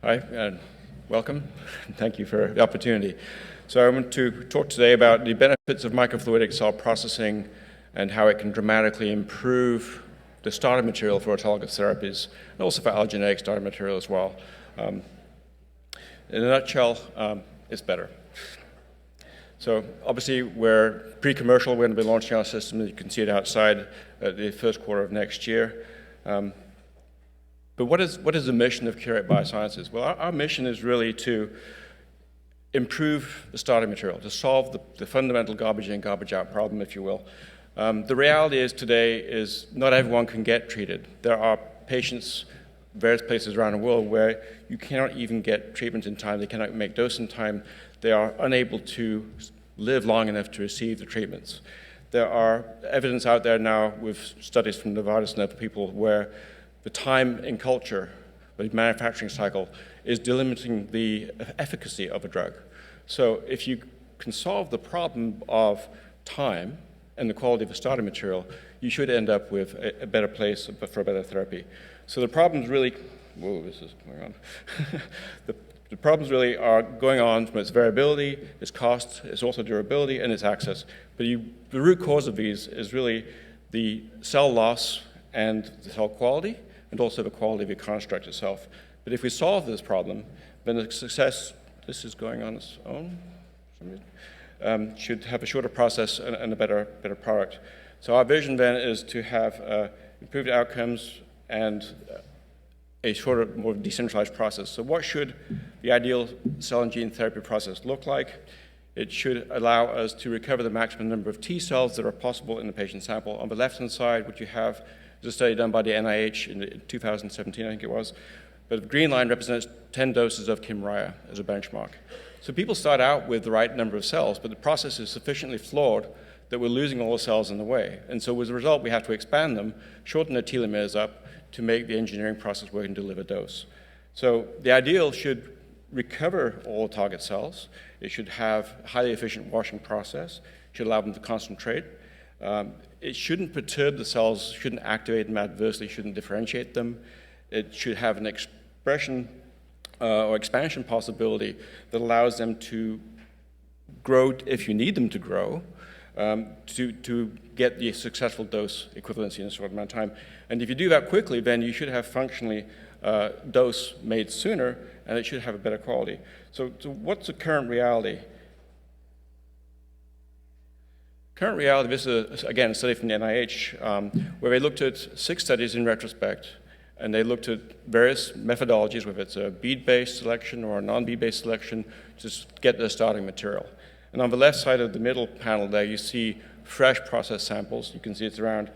Hi, and welcome. Thank you for the opportunity. So I want to talk today about the benefits of microfluidic cell processing and how it can dramatically improve the starting material for autologous therapies, and also for allogeneic starting material as well. In a nutshell, it's better. So obviously, we're pre-commercial. We're going to be launching our system. You can see it outside at the first quarter of next year. But what is the mission of Curate Biosciences? Well, our mission is really to improve the starting material, to solve the fundamental garbage in, garbage out problem, if you will. The reality is today is not everyone can get treated. There are patients, various places around the world, where you cannot even get treatment in time. They cannot make dose in time. They are unable to live long enough to receive the treatments. There are evidence out there now with studies from Novartis and other people where the time in culture, the manufacturing cycle, is delimiting the efficacy of a drug. So if you can solve the problem of time and the quality of the starting material, you should end up with a better place for a better therapy. So the problems really, whoa, this is going on. The problems really are going on from its variability, its cost, its also durability, and its access. But the root cause of these is really the cell loss and the cell quality, and also the quality of your construct itself. But if we solve this problem, then the success, this is going on its own, should have a shorter process and a better product. So our vision then is to have improved outcomes and a shorter, more decentralized process. So what should the ideal cell and gene therapy process look like? It should allow us to recover the maximum number of T cells that are possible in the patient sample. On the left-hand side, what you have is a study done by the NIH in 2017, I think it was. But the green line represents 10 doses of Kymriah as a benchmark. So people start out with the right number of cells, but the process is sufficiently flawed that we're losing all the cells in the way. And so as a result, we have to expand them, shorten the telomeres up to make the engineering process work and deliver dose. So the ideal should recover all target cells. It should have a highly efficient washing process. It should allow them to concentrate. It shouldn't perturb the cells, shouldn't activate them adversely, shouldn't differentiate them. It should have an expression or expansion possibility that allows them to grow if you need them to grow, to get the successful dose equivalency in a short amount of time. And if you do that quickly, then you should have functionally dose made sooner, and it should have a better quality. So what's the current reality? Current reality, this is, again, a study from the NIH, where they looked at 6 studies in retrospect, and they looked at various methodologies, whether it's a bead-based selection or a non-bead-based selection, to get the starting material. And on the left side of the middle panel there, you see fresh process samples. You can see it's around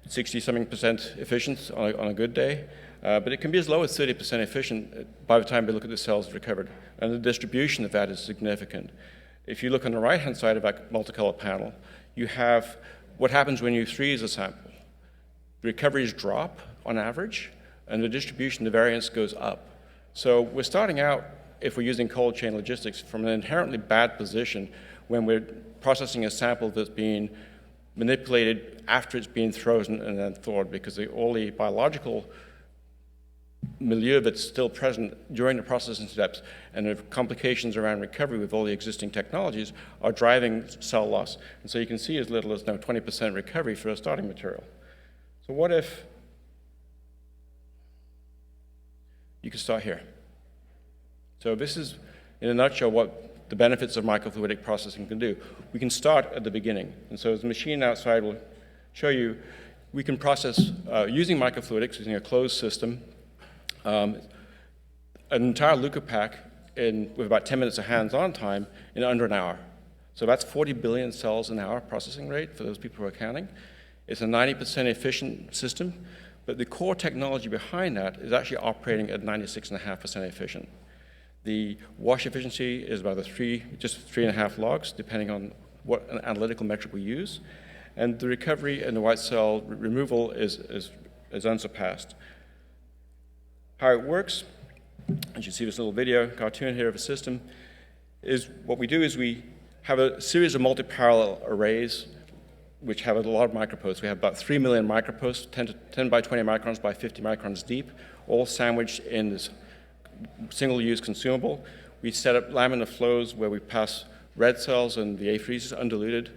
60-something% efficient on a good day, but it can be as low as 30% efficient by the time we look at the cells recovered. And the distribution of that is significant. If you look on the right-hand side of that multicolor panel, you have what happens when you freeze a sample. The recoveries drop on average, and the distribution, the variance goes up. So we're starting out, if we're using cold chain logistics, from an inherently bad position when we're processing a sample that's being manipulated after it's been frozen and then thawed, because all the biological milieu that's still present during the processing steps and the complications around recovery with all the existing technologies are driving cell loss. And so you can see as little as now 20% recovery for a starting material. So what if you could start here? So this is, in a nutshell, what the benefits of microfluidic processing can do. We can start at the beginning. And so the machine outside will show you, we can process using microfluidics, using a closed system, an entire leukopak with about 10 minutes of hands-on time in under an hour. So that's 40 billion cells an hour processing rate for those people who are counting. It's a 90% efficient system, but the core technology behind that is actually operating at 96.5% efficient. The wash efficiency is about just 3.5 logs, depending on what an analytical metric we use. And the recovery and the white cell removal is unsurpassed. How it works, as you see this little video cartoon here of a system, is what we do is we have a series of multi-parallel arrays which have a lot of microposts. We have about 3 million microposts, 10 by 20 microns by 50 microns deep, all sandwiched in this single-use consumable. We set up laminar flows where we pass red cells and the apheresis undiluted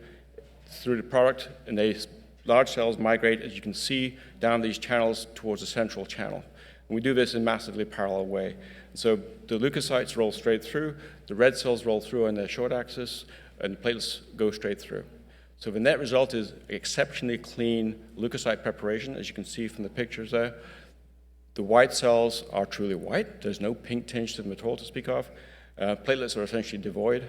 through the product, and large cells migrate, as you can see, down these channels towards the central channel. And we do this in a massively parallel way. So the leukocytes roll straight through, the red cells roll through on their short axis, and the platelets go straight through. So the net result is exceptionally clean leukocyte preparation, as you can see from the pictures there. The white cells are truly white. There's no pink tinge to them at all to speak of. Platelets are essentially devoid,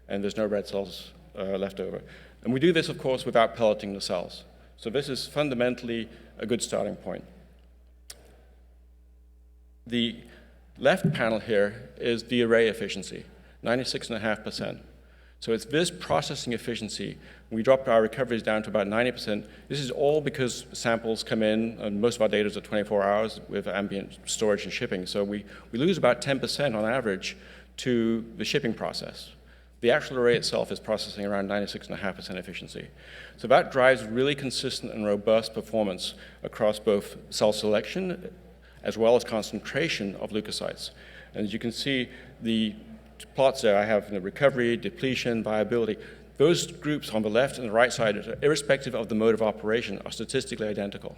and there's no red cells left over. And we do this, of course, without pelleting the cells. So this is fundamentally a good starting point. The left panel here is the array efficiency, 96.5%. So it's this processing efficiency. We dropped our recoveries down to about 90%. This is all because samples come in, and most of our data is at 24 hours with ambient storage and shipping. So we lose about 10% on average to the shipping process. The actual array itself is processing around 96.5% efficiency. So that drives really consistent and robust performance across both cell selection as well as concentration of leukocytes. And as you can see, the plots there I have the recovery, depletion, viability. Those groups on the left and the right side, irrespective of the mode of operation, are statistically identical.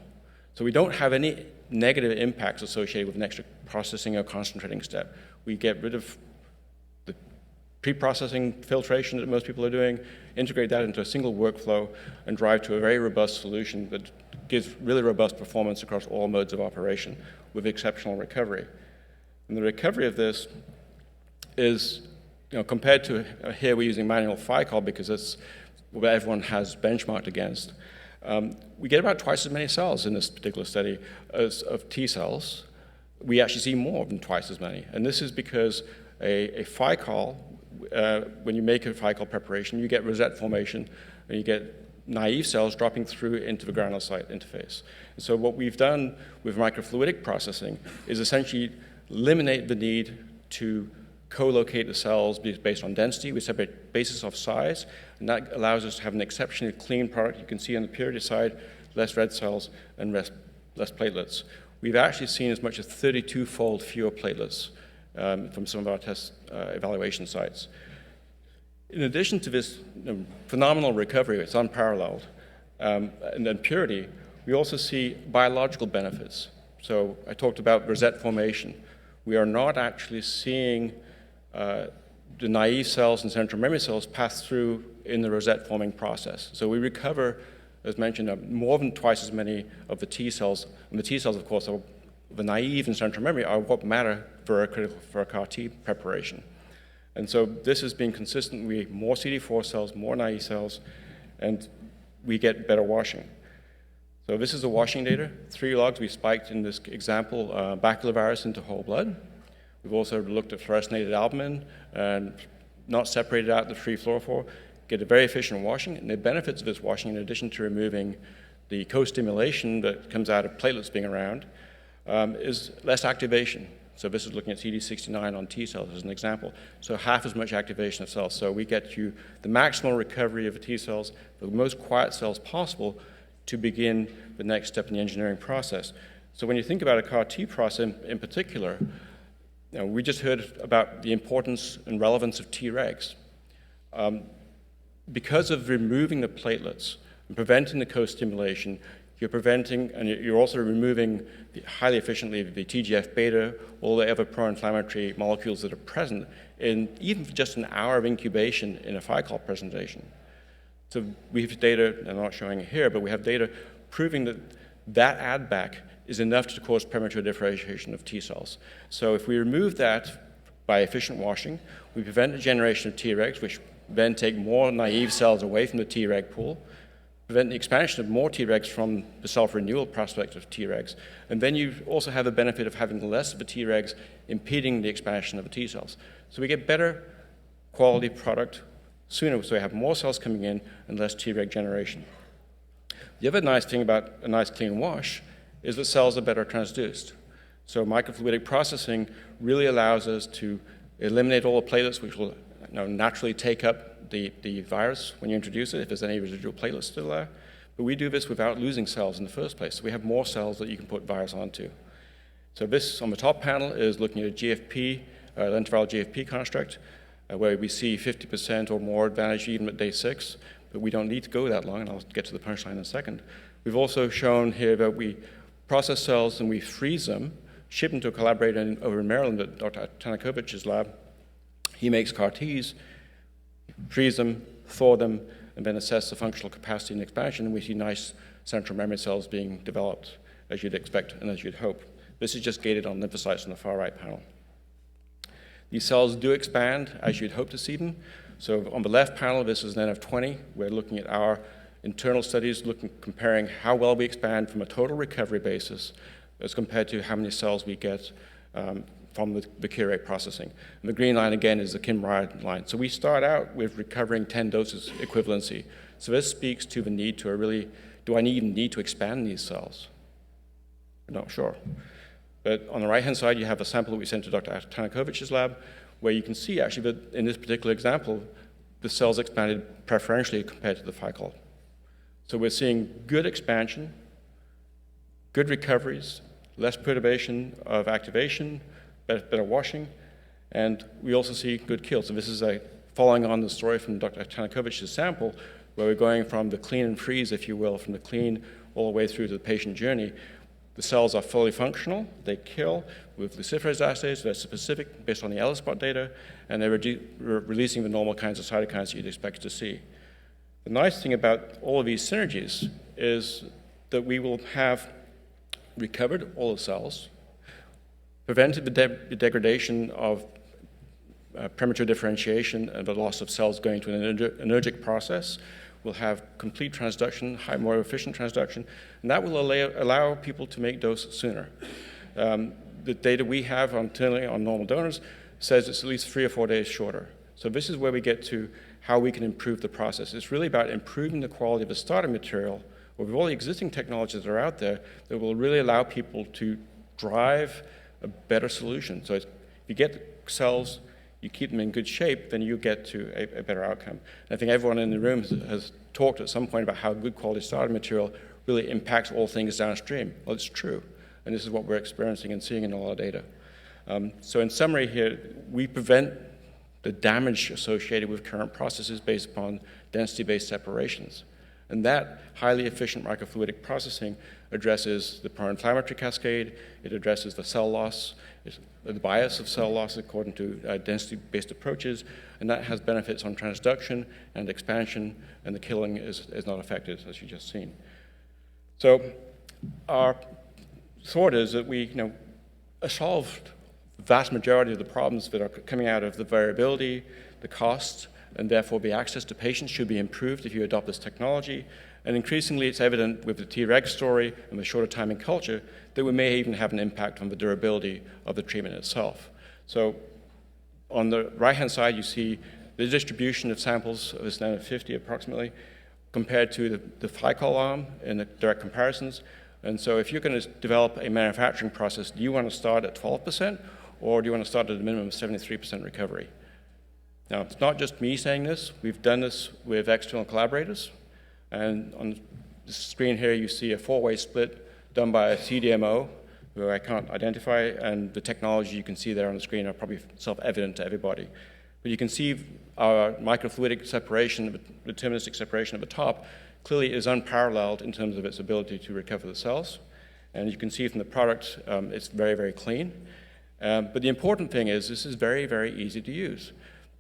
So we don't have any negative impacts associated with an extra processing or concentrating step. We get rid of the pre-processing filtration that most people are doing, integrate that into a single workflow, and drive to a very robust solution that gives really robust performance across all modes of operation with exceptional recovery. And the recovery of this is, compared to here we're using manual FICOL because that's what everyone has benchmarked against. We get about twice as many cells in this particular study of T cells. We actually see more than twice as many. And this is because a FICOL, when you make a FICOL preparation, you get rosette formation, and you get naive cells dropping through into the granulocyte interface. And so what we've done with microfluidic processing is essentially eliminate the need to co-locate the cells based on density. We separate basis off size, and that allows us to have an exceptionally clean product. You can see on the purity side, less red cells and less platelets. We've actually seen as much as 32-fold fewer platelets from some of our test evaluation sites. In addition to this phenomenal recovery, it's unparalleled, and then purity, we also see biological benefits. So I talked about rosette formation. We are not actually seeing the naive cells and central memory cells pass through in the rosette forming process. So we recover, as mentioned, more than twice as many of the T cells. And the T cells, of course, are the naive and central memory are what matter for a CAR T preparation. And so this has been consistent. We have more CD4 cells, more naive cells, and we get better washing. So this is the washing data. 3 logs we spiked in this example, baculovirus into whole blood. We've also looked at fluorescinated albumin and not separated out the free fluorophore, get a very efficient washing. And the benefits of this washing, in addition to removing the co-stimulation that comes out of platelets being around, is less activation. So this is looking at CD69 on T cells as an example. So half as much activation of cells. So we get you the maximal recovery of the T cells, the most quiet cells possible to begin the next step in the engineering process. So when you think about a CAR T process in particular, we just heard about the importance and relevance of Tregs. Because of removing the platelets and preventing the co-stimulation, you're preventing, and you're also removing highly efficiently the TGF-beta, all the other pro-inflammatory molecules that are present in even just an hour of incubation in a FICOL presentation. So we have data, I'm not showing it here, but we have data proving that that add-back is enough to cause premature differentiation of T cells. So if we remove that by efficient washing, we prevent the generation of Tregs, which then take more naive cells away from the Treg pool, prevent the expansion of more Tregs from the self-renewal prospect of Tregs, and then you also have the benefit of having less of the Tregs impeding the expansion of the T cells. So we get better quality product sooner, so we have more cells coming in and less Treg generation. The other nice thing about a nice clean wash is that cells are better transduced. So microfluidic processing really allows us to eliminate all the platelets, which will naturally take up the virus when you introduce it, if there's any residual platelets still there. But we do this without losing cells in the first place. So we have more cells that you can put virus onto. So this on the top panel is looking at a GFP, lentiviral GFP construct, where we see 50% or more advantage even at day 6, but we don't need to go that long, and I'll get to the punchline in a second. We've also shown here that we process cells and we freeze them, ship them to a collaborator over in Maryland at Dr. Tanakovic's lab. He makes CAR-Ts, freeze them, thaw them, and then assess the functional capacity and expansion, and we see nice central memory cells being developed, as you'd expect and as you'd hope. This is just gated on lymphocytes on the far right panel. These cells do expand as you'd hope to see them. So on the left panel, this is an N of 20. We're looking at our internal studies, comparing how well we expand from a total recovery basis as compared to how many cells we get from the Curate processing. And the green line, again, is the Kim-Ryan line. So we start out with recovering 10 doses equivalency. So this speaks to the need to do I even need to expand these cells? I'm not sure. But on the right-hand side, you have a sample that we sent to Dr. Tanakovic's lab, where you can see actually that in this particular example, the cells expanded preferentially compared to the FICOL. So we're seeing good expansion, good recoveries, less perturbation of activation, better washing, and we also see good kill. So this is following on the story from Dr. Tanakovic's sample, where we're going from the clean and freeze, if you will, from the clean all the way through to the patient journey. The cells are fully functional, they kill with luciferase assays, they're specific based on the ELISpot data, and they're releasing the normal kinds of cytokines you'd expect to see. The nice thing about all of these synergies is that we will have recovered all the cells, prevented the degradation of premature differentiation and the loss of cells going to an energic process. We'll have complete transduction, more efficient transduction, and that will allow people to make dose sooner. The data we have internally on normal donors says it's at least 3 or 4 days shorter. So this is where we get to how we can improve the process. It's really about improving the quality of the starting material with all the existing technologies that are out there that will really allow people to drive a better solution. So if you get the cells, you keep them in good shape, then you get to a better outcome. And I think everyone in the room has talked at some point about how good quality starting material really impacts all things downstream. Well, it's true, and this is what we're experiencing and seeing in all our data. So in summary here, we prevent the damage associated with current processes based upon density-based separations. And that highly efficient microfluidic processing addresses the pro-inflammatory cascade, it addresses the cell loss, the bias of cell loss according to density-based approaches, and that has benefits on transduction and expansion, and the killing is not affected, as you've just seen. So our thought is that we solved the vast majority of the problems that are coming out of the variability, the cost, and therefore the access to patients should be improved if you adopt this technology. And increasingly, it's evident with the Treg story and the shorter time in culture that we may even have an impact on the durability of the treatment itself. So on the right-hand side, you see the distribution of samples of this N of 50 approximately compared to the FICOL arm in the direct comparisons. And so if you're going to develop a manufacturing process, do you want to start at 12%, or do you want to start at a minimum of 73% recovery? Now, it's not just me saying this. We've done this with external collaborators. And on the screen here, you see a 4-way split done by a CDMO, who I can't identify, and the technology you can see there on the screen are probably self-evident to everybody. But you can see our microfluidic separation, deterministic separation at the top, clearly is unparalleled in terms of its ability to recover the cells. And you can see from the product, it's very, very clean. But the important thing is this is very, very easy to use.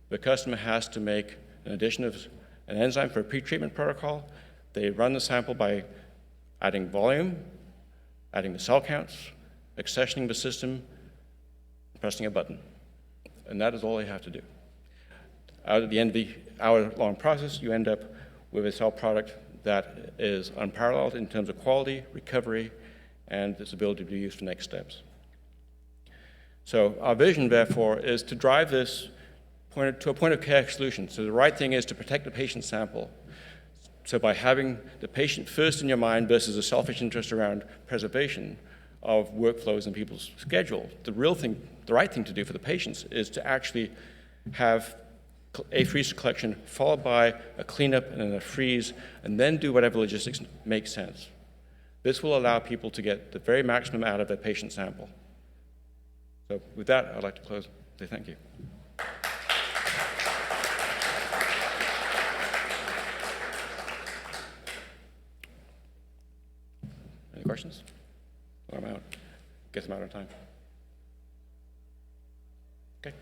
The customer has to make an addition of an enzyme for a pretreatment protocol. They run the sample by adding volume, adding the cell counts, accessioning the system, pressing a button. And that is all they have to do. At the end of the hour-long process, you end up with a cell product that is unparalleled in terms of quality, recovery, and its ability to be used for next steps. So our vision, therefore, is to drive this to a point-of-care solution. So the right thing is to protect the patient sample. So by having the patient first in your mind versus a selfish interest around preservation of workflows in people's schedule, the right thing to do for the patients is to actually have a freeze collection followed by a cleanup and then a freeze, and then do whatever logistics makes sense. This will allow people to get the very maximum out of their patient sample. So with that, I'd like to close. Say thank you. Any questions? Or I'm out. Guess I'm out of time. Okay.